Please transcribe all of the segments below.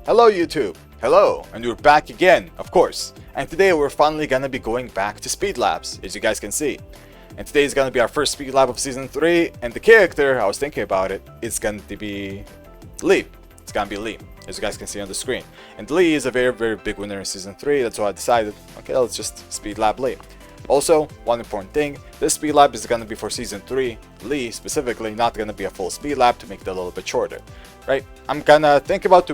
Hello YouTube! Hello! And we're back again, of course. And today we're finally gonna be going back to speed labs, as you guys can see. And today is gonna be our first speed lab of season 3, and the character, I was thinking about it, is going to be Lee. It's gonna be Lee, as you guys can see on the screen. And Lee is a very big winner in season 3, that's why I decided, okay, let's just speed lab Lee. Also, one important thing, this speed lab is gonna be for season 3, Lee specifically, not gonna be a full speed lab to make it a little bit shorter, right? I'm gonna think about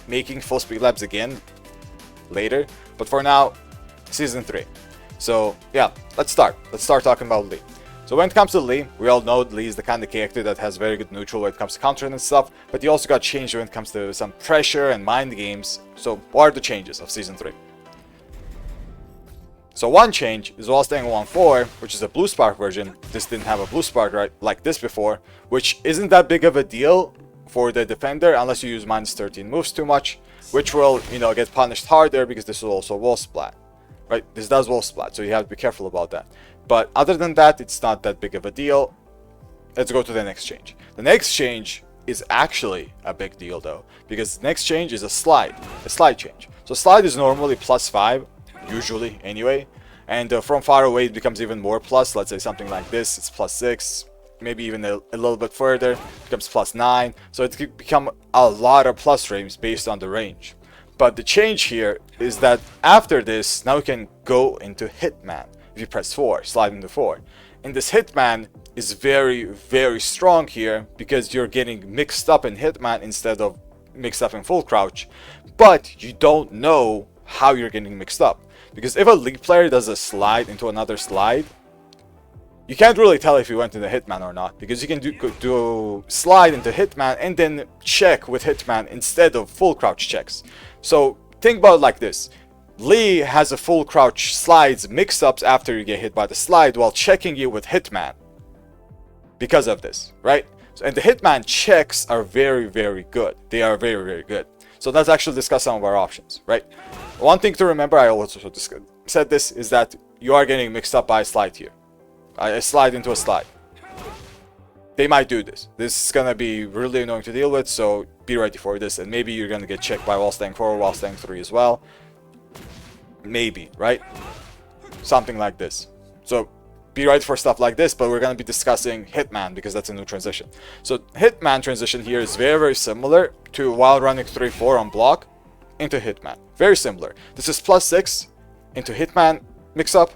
making full speed labs again later, but for now, season 3. So yeah, let's start talking about Lee. So when it comes to Lee, we all know Lee is the kind of character that has very good neutral when it comes to countering and stuff, but he also got changed when it comes to some pressure and mind games. So what are the changes of season 3? So one change is while staying 1-4, which is a blue spark version. This didn't have a blue spark right like this before, which isn't that big of a deal for the defender unless you use -13 moves too much, which will, get punished harder because this will also wall splat, right? This does wall splat, so you have to be careful about that. But other than that, it's not that big of a deal. Let's go to the next change. The next change is actually a big deal though, because the next change is a slide change. So slide is normally +5, usually anyway, and from far away it becomes even more plus. Let's say something like this, it's +6. Maybe even a little bit further, becomes +9, so it could become a lot of plus frames based on the range. But the change here is that after this, now you can go into Hitman. If you press 4, slide into 4. And this Hitman is very strong here because you're getting mixed up in Hitman instead of mixed up in full crouch. But you don't know how you're getting mixed up. Because if a league player does a slide into another slide, you can't really tell if you went into Hitman or not, because you can do slide into Hitman and then check with Hitman instead of full crouch checks. So think about it like this. Lee has a full crouch slides mix-ups after you get hit by the slide while checking you with Hitman because of this, right? And the Hitman checks are very good. They are very good. So let's actually discuss some of our options, right? One thing to remember, I also said this, is that you are getting mixed up by a slide here. A slide into a slide. They might do this. This is gonna be really annoying to deal with, so be ready for this. And maybe you're gonna get checked by while staying 4 or while staying 3 as well. Maybe, right? Something like this. So be ready for stuff like this, but we're gonna be discussing Hitman because that's a new transition. So Hitman transition here is very similar to while running 3-4 on block into Hitman. Very similar. This is +6 into Hitman mix up,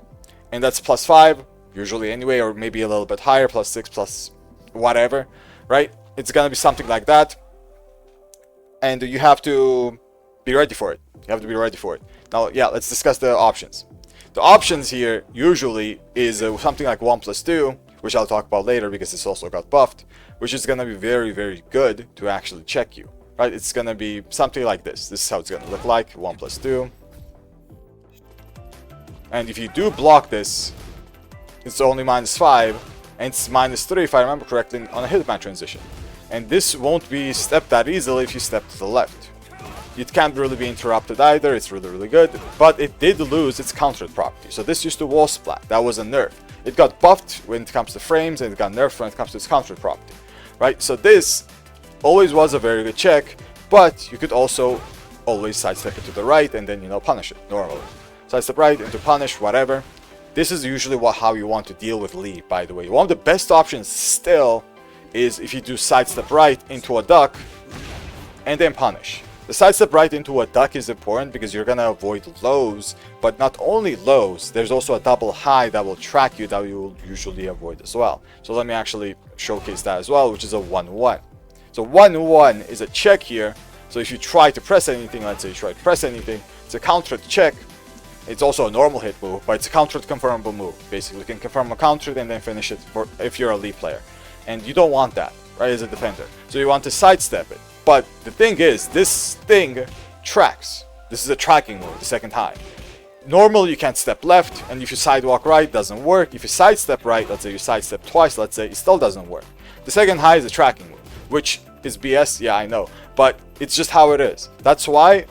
and that's +5. Usually anyway, or maybe a little bit higher, +6, plus whatever, right? It's gonna be something like that, and you have to be ready for it. Now, yeah, let's discuss the options. The options here usually is something like 1+2, which I'll talk about later because this also got buffed, which is gonna be very good to actually check you, right? It's gonna be something like this. This is how it's gonna look like, 1+2, and if you do block this, it's only -5, and it's -3 if I remember correctly on a Hitman transition. And this won't be stepped that easily if you step to the left. It can't really be interrupted either, it's really good, but it did lose its countered property. So this used to wall splat, that was a nerf. It got buffed when it comes to frames, and it got nerfed when it comes to its countered property, right? So this always was a very good check, but you could also always sidestep it to the right and then, punish it normally. Sidestep right into punish, whatever. This is usually how you want to deal with Lee, by the way. One of the best options still is if you do sidestep right into a duck and then punish. The sidestep right into a duck is important because you're gonna avoid lows, but not only lows, there's also a double high that will track you that you will usually avoid as well. So let me actually showcase that as well, which is a 1-1. So 1-1 is a check here. So if you try to press anything, let's say you try to press anything, it's a countered check. It's also a normal hit move, but it's a countered confirmable move. Basically, you can confirm a counter and then finish it if you're a lead player. And you don't want that, right, as a defender. So you want to sidestep it. But the thing is, this thing tracks. This is a tracking move, the second high. Normally, you can't step left, and if you sidewalk right, it doesn't work. If you sidestep right, let's say you sidestep twice, let's say, it still doesn't work. The second high is a tracking move, which is BS, yeah, I know. But it's just how it is. That's why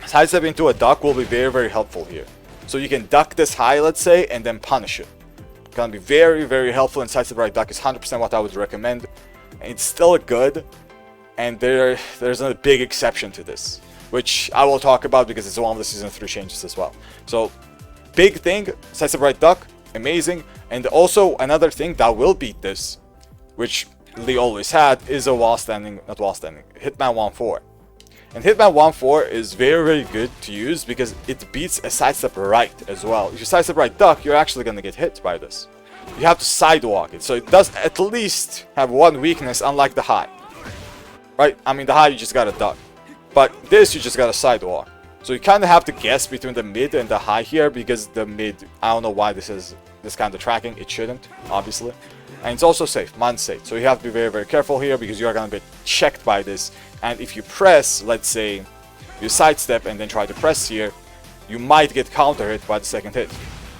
sidestep into a duck will be very helpful here. So you can duck this high, let's say, and then punish it. It's gonna be very helpful, and sidestep right duck is 100% what I would recommend. And it's still good, And there's a big exception to this, which I will talk about because it's one of the Season 3 changes as well. So, big thing, sidestep right duck, amazing. And also, another thing that will beat this, which Lee always had, is a Hitman 1-4. And Hitman 1-4 is very, very good to use because it beats a sidestep right as well. If you sidestep right duck, you're actually going to get hit by this. You have to sidewalk it, so it does at least have one weakness, unlike the high. Right? I mean, the high you just gotta duck. But this you just gotta sidewalk. So you kind of have to guess between the mid and the high here, because the mid, I don't know why this is this kind of tracking. It shouldn't, obviously. And it's also safe, mine's safe. So you have to be very, very careful here, because you are gonna get checked by this. And if you press, let's say, you sidestep and then try to press here, you might get counter hit by the second hit.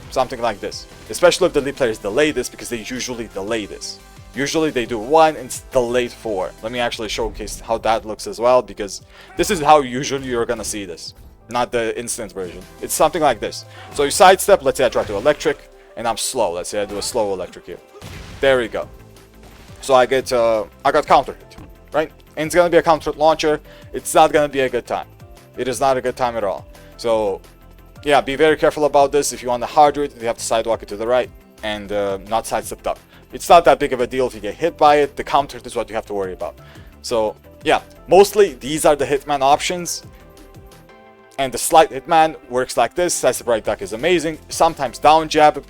Something like this. Especially if the lead players delay this, because they usually delay this. Usually they do 1 and it's delayed 4. Let me actually showcase how that looks as well, because this is how usually you're gonna see this. Not the instant version. It's something like this. So you sidestep, let's say I try to electric, and I'm slow. Let's say I do a slow electric here. There we go. So I got counter hit, right? And it's gonna be a counter launcher. It's not gonna be a good time. It is not a good time at all. So yeah, be very careful about this. If you want to hard it, you have to sidewalk it to the right and not sidestep up. It's not that big of a deal if you get hit by it. The counter is what you have to worry about. So yeah, mostly these are the Hitman options. And the slight Hitman works like this. Sidestep right duck is amazing. Sometimes down jab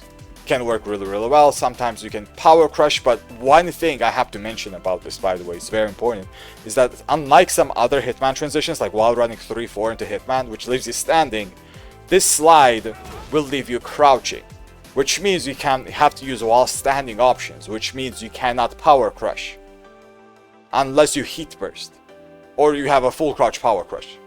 can work really, really well. Sometimes you can power crush. But one thing I have to mention about this, by the way, it's very important, is that unlike some other Hitman transitions, like while running 3-4 into Hitman, which leaves you standing, this slide will leave you crouching, which means you have to use while standing options, which means you cannot power crush unless you heat burst, or you have a full crouch power crush,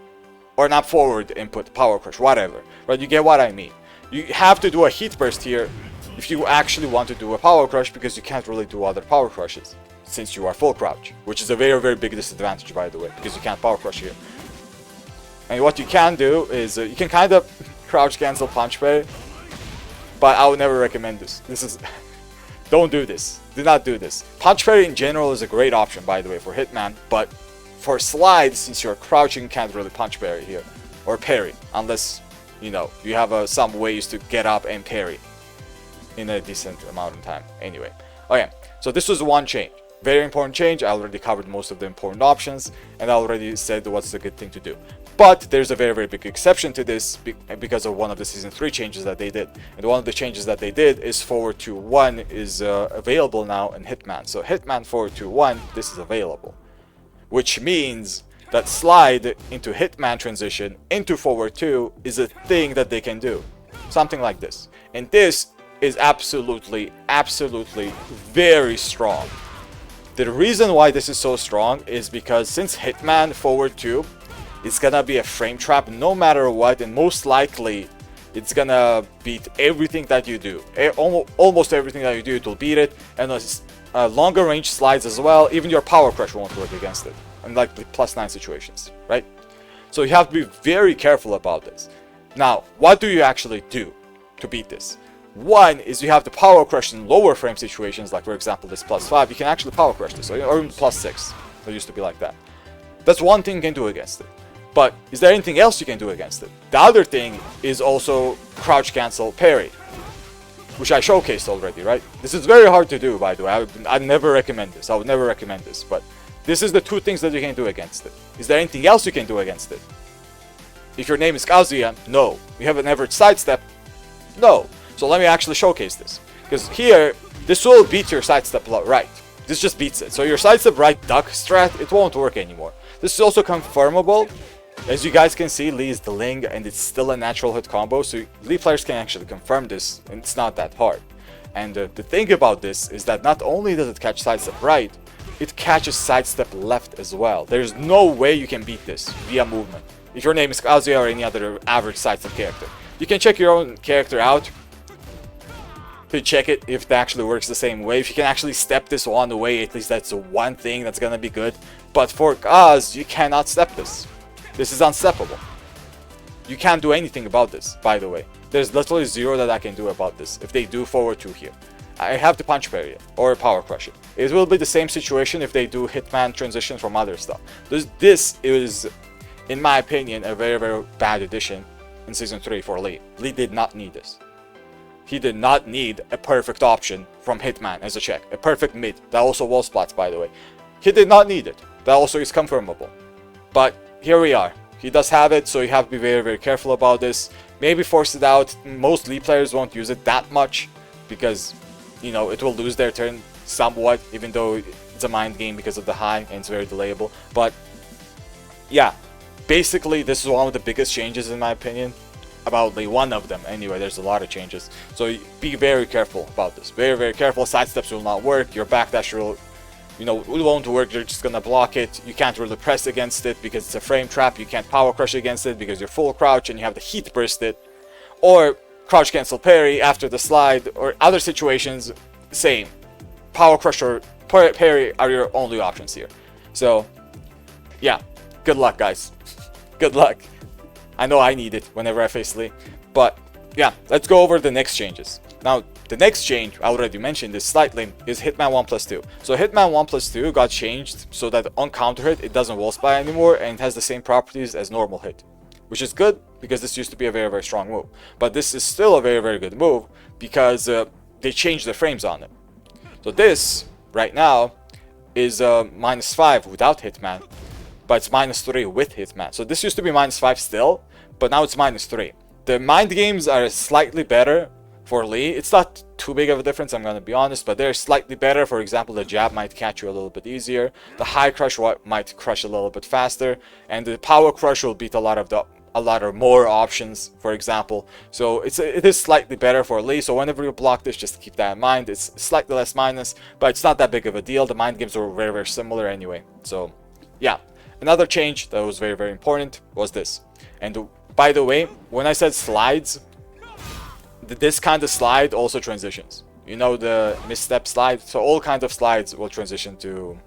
or not forward input power crush, whatever. But you get what I mean. You have to do a heat burst here if you actually want to do a power crush, because you can't really do other power crushes since you are full crouch, which is a very, very big disadvantage, by the way, because you can't power crush here. And what you can do is you can kind of crouch cancel punch parry, but I would never recommend this. This is don't do this. Do not do this. Punch parry in general is a great option, by the way, for Hitman, but for slides, since you're crouching, you can't really punch parry here or parry unless you have some ways to get up and parry in a decent amount of time. Anyway, okay, so this was one change. Very important change. I already covered most of the important options, and I already said what's the good thing to do. But there's a very, very big exception to this because of one of the Season 3 changes that they did. And one of the changes that they did is forward to 1 is available now in Hitman. So Hitman forward to 1, this is available. Which means that slide into Hitman transition into forward 2 is a thing that they can do. Something like this. And this is absolutely, absolutely very strong. The reason why this is so strong is because since Hitman forward 2, it's gonna be a frame trap no matter what, and most likely it's gonna beat everything that you do. Almost everything that you do, it will beat it, and longer range slides as well. Even your power crush won't work against it, unlike the +9 situations, right? So you have to be very careful about this. Now, what do you actually do to beat this? One is you have to power crush in lower frame situations, like for example this +5. You can actually power crush this, or even +6. It used to be like that. That's one thing you can do against it. But is there anything else you can do against it? The other thing is also crouch cancel parry, which I showcased already, right? This is very hard to do, by the way. I never recommend this. I would never recommend this, but this is the two things that you can do against it. Is there anything else you can do against it? If your name is Kazuya, no. You have an average sidestep? No. So let me actually showcase this. Because here, this will beat your sidestep right. This just beats it. So your sidestep right duck strat, it won't work anymore. This is also confirmable. As you guys can see, Lee is delaying and it's still a natural hit combo. So Lee players can actually confirm this, and it's not that hard. And the thing about this is that not only does it catch sidestep right, it catches sidestep left as well. There's no way you can beat this via movement. If your name is Kazuya or any other average sidestep character. You can check your own character out to check it if it actually works the same way. If you can actually step this one away, at least that's the one thing that's gonna be good. But for Kaz, you cannot step this. This is unsteppable. You can't do anything about this, by the way. There's literally zero that I can do about this if they do forward 2 here. I have to punch parry it or power crush it. It will be the same situation if they do Hitman transition from other stuff. This is, in my opinion, a very, very bad addition in Season 3 for Lee. Lee did not need this. He did not need a perfect option from Hitman as a check. A perfect mid. That also wall splats, by the way. He did not need it. That also is confirmable. But here we are. He does have it, so you have to be very, very careful about this. Maybe force it out. Most Lee players won't use it that much because, you know, it will lose their turn somewhat, even though it's a mind game because of the high and it's very delayable. But yeah, basically this is one of the biggest changes in my opinion about Lee. One of them anyway. There's a lot of changes, so be very careful about this. Very, very careful. Side steps will not work. Your backdash will, you know, it won't work. You're just gonna block it. You can't really press against it because it's a frame trap. You can't power crush against it because you're full crouch and you have the heat burst it, or crouch cancel parry after the slide, or other situations. Same, power crush or parry are your only options here. So yeah, good luck guys. Good luck. I know I need it whenever I face Lee. But yeah, let's go over the next changes. Now, the next change, I already mentioned this slightly, is Hitman 1+2. So Hitman 1+2 got changed so that on counter hit, it doesn't wall spy anymore and it has the same properties as normal hit. Which is good, because this used to be a very, very strong move. But this is still a very, very good move, because they changed the frames on it. So this, right now, is -5 without Hitman, but it's -3 with Hitman. So this used to be -5 still, but now it's -3. The mind games are slightly better for Lee. It's not too big of a difference, I'm gonna be honest, but they're slightly better. For example, the jab might catch you a little bit easier, the high crush might crush a little bit faster, and the power crush will beat a lot of more options, for example. So it is slightly better for Lee. So whenever you block this, just keep that in mind. It's slightly less minus, but it's not that big of a deal. The mind games were very, very similar anyway. So yeah, another change that was very, very important was this. And by the way, when I said slides, this kind of slide also transitions. You know, the misstep slide. So all kinds of slides will transition to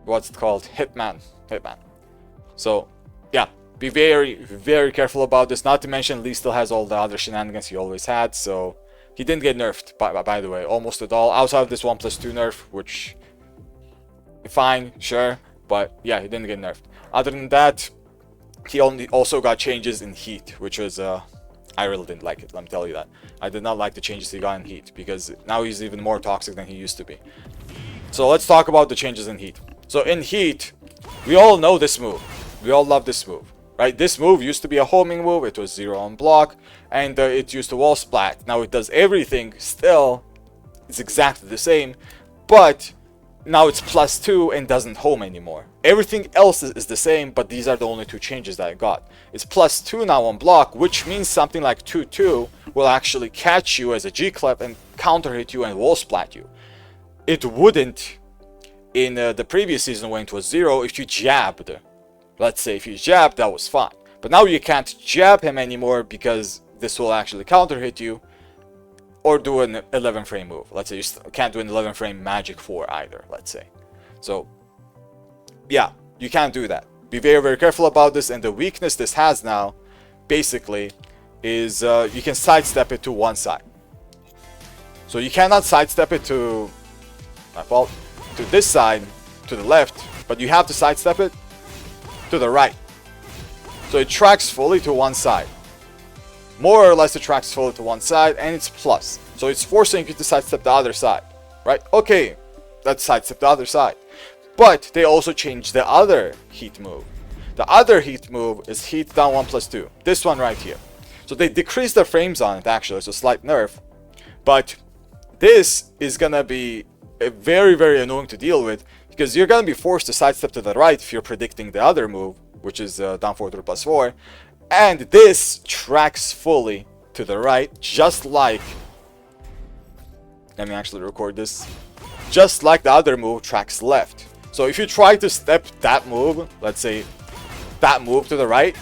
what's it called? Hitman. So yeah, be very, very careful about this. Not to mention, Lee still has all the other shenanigans he always had. So he didn't get nerfed, by the way, almost at all. Outside of this 1+2 nerf, which fine, sure, but yeah, he didn't get nerfed. Other than that, he also got changes in heat, which was I really didn't like it, let me tell you that. I did not like the changes he got in heat, because now he's even more toxic than he used to be. So let's talk about the changes in heat. So in heat, we all know this move. We all love this move, right? This move used to be a homing move. It was 0 on block, and it used to wall splat. Now it does everything still. It's exactly the same, but now it's +2 and doesn't home anymore. Everything else is the same, but these are the only two changes that I got. It's +2 now on block, which means something like 2-2 will actually catch you as a G-clip and counter hit you and wall splat you. It wouldn't in the previous season when it was 0 if you jabbed. Let's say if you jabbed, that was fine. But now you can't jab him anymore because this will actually counter hit you or do an 11 frame move. Let's say you can't do an 11 frame magic 4 either, let's say. So yeah, you can't do that. Be very, very careful about this. And the weakness this has now basically is you can sidestep it to one side. So you cannot sidestep it to, my fault, to this side, to the left, but you have to sidestep it to the right. So it tracks fully to one side. More or less it tracks fully to one side, and it's plus. So it's forcing you to sidestep the other side, right? Okay, let's sidestep the other side. But they also changed the other heat move. The other heat move is heat down 1+2. This one right here. So they decreased the frames on it actually, so slight nerf. But this is gonna be very, very annoying to deal with, because you're gonna be forced to sidestep to the right if you're predicting the other move, which is down 4 to +4. And this tracks fully to the right, just like, let me actually record this, just like the other move tracks left. So if you try to step that move, let's say that move to the right,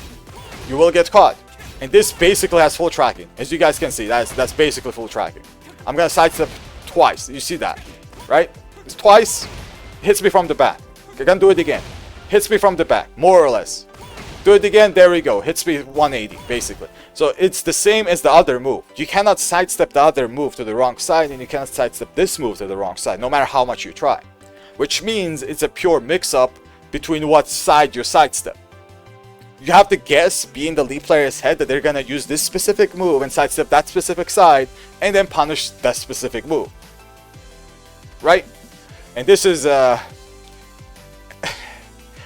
you will get caught. And this basically has full tracking. As you guys can see, that's basically full tracking. I'm gonna sidestep twice. You see that, right? It's twice, hits me from the back. I'm gonna do it again. Hits me from the back, more or less. Do it again, there we go. Hit speed 180, basically. So it's the same as the other move. You cannot sidestep the other move to the wrong side, and you cannot sidestep this move to the wrong side, no matter how much you try. Which means it's a pure mix-up between what side you sidestep. You have to guess, be in the Lee player's head, that they're gonna use this specific move and sidestep that specific side, and then punish that specific move. Right? And this is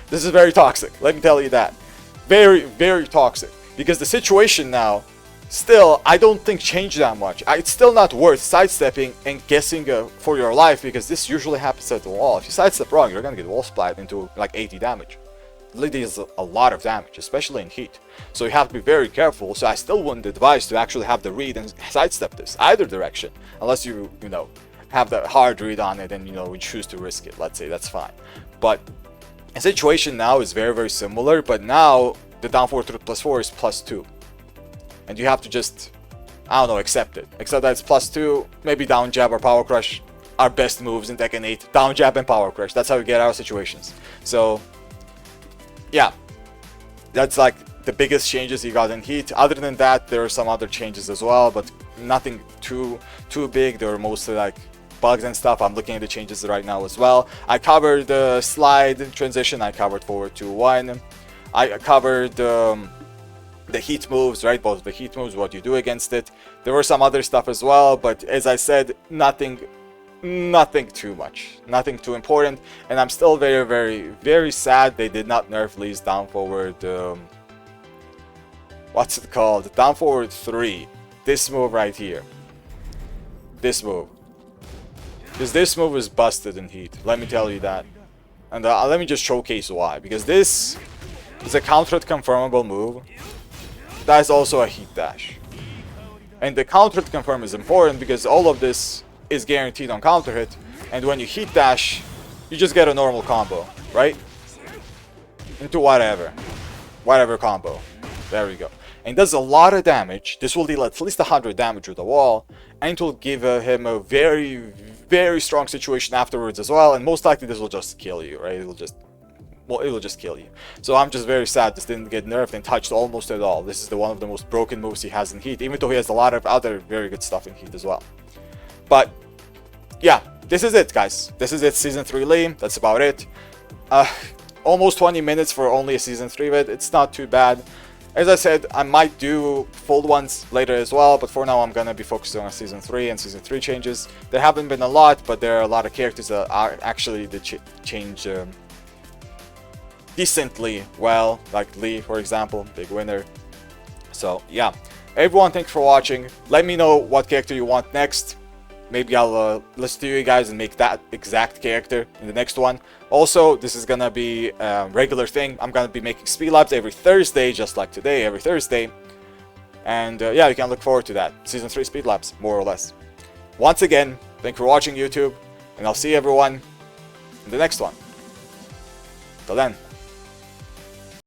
this is very toxic, let me tell you that. Very, very toxic. Because the situation now, still, I don't think changed that much. It's still not worth sidestepping and guessing for your life, because this usually happens at the wall. If you sidestep wrong, you're gonna get wall splat into like 80 damage. Literally is a lot of damage, especially in heat. So you have to be very careful. So I still wouldn't advise to actually have the read and sidestep this either direction, unless you know, have the hard read on it and, you know, we choose to risk it. Let's say that's fine. But the situation now is very, very similar, but now the down forward +4 is +2. And you have to just, I don't know, accept it. Except that it's +2, maybe down jab or power crush are best moves in Tekken 8. Down jab and power crush, that's how we get out of situations. So, yeah. That's like the biggest changes you got in Heat. Other than that, there are some other changes as well, but nothing too big. They were mostly like bugs and stuff. I'm looking at the changes right now as well. I covered the slide transition. I covered forward 2-1. I covered the heat moves, right? Both the heat moves, what you do against it. There were some other stuff as well, but as I said, nothing too much, nothing too important. And I'm still very, very, very sad they did not nerf Lee's down forward. What's it called? Down forward 3. This move right here. This move. Because this move is busted in Heat. Let me tell you that. And let me just showcase why. Because this is a counter hit confirmable move. That is also a Heat dash. And the counter hit confirm is important because all of this is guaranteed on counter hit. And when you Heat dash, you just get a normal combo, right? Into whatever combo. There we go. And does a lot of damage. This will deal at least 100 damage with the wall. And it will give him a very, very strong situation afterwards as well. And most likely this will just kill you, right? It will just kill you. So I'm just very sad this didn't get nerfed and touched almost at all. This is one of the most broken moves he has in Heat, even though he has a lot of other very good stuff in Heat as well. But yeah, this is it, guys. This is it, Season 3 Lee. That's about it. Almost 20 minutes for only a Season 3 vid. It's not too bad. As I said, I might do full ones later as well, but for now I'm gonna be focusing on Season 3 and Season 3 changes. There haven't been a lot, but there are a lot of characters that are actually the change decently well, like Lee, for example, big winner. So yeah, everyone, thanks for watching. Let me know what character you want next. Maybe I'll listen to you guys and make that exact character in the next one. Also, this is gonna be a regular thing. I'm gonna be making speed labs every Thursday, just like today, every Thursday. And yeah, you can look forward to that. Season 3 speed labs, more or less. Once again, thanks for watching, YouTube, and I'll see everyone in the next one. Till then.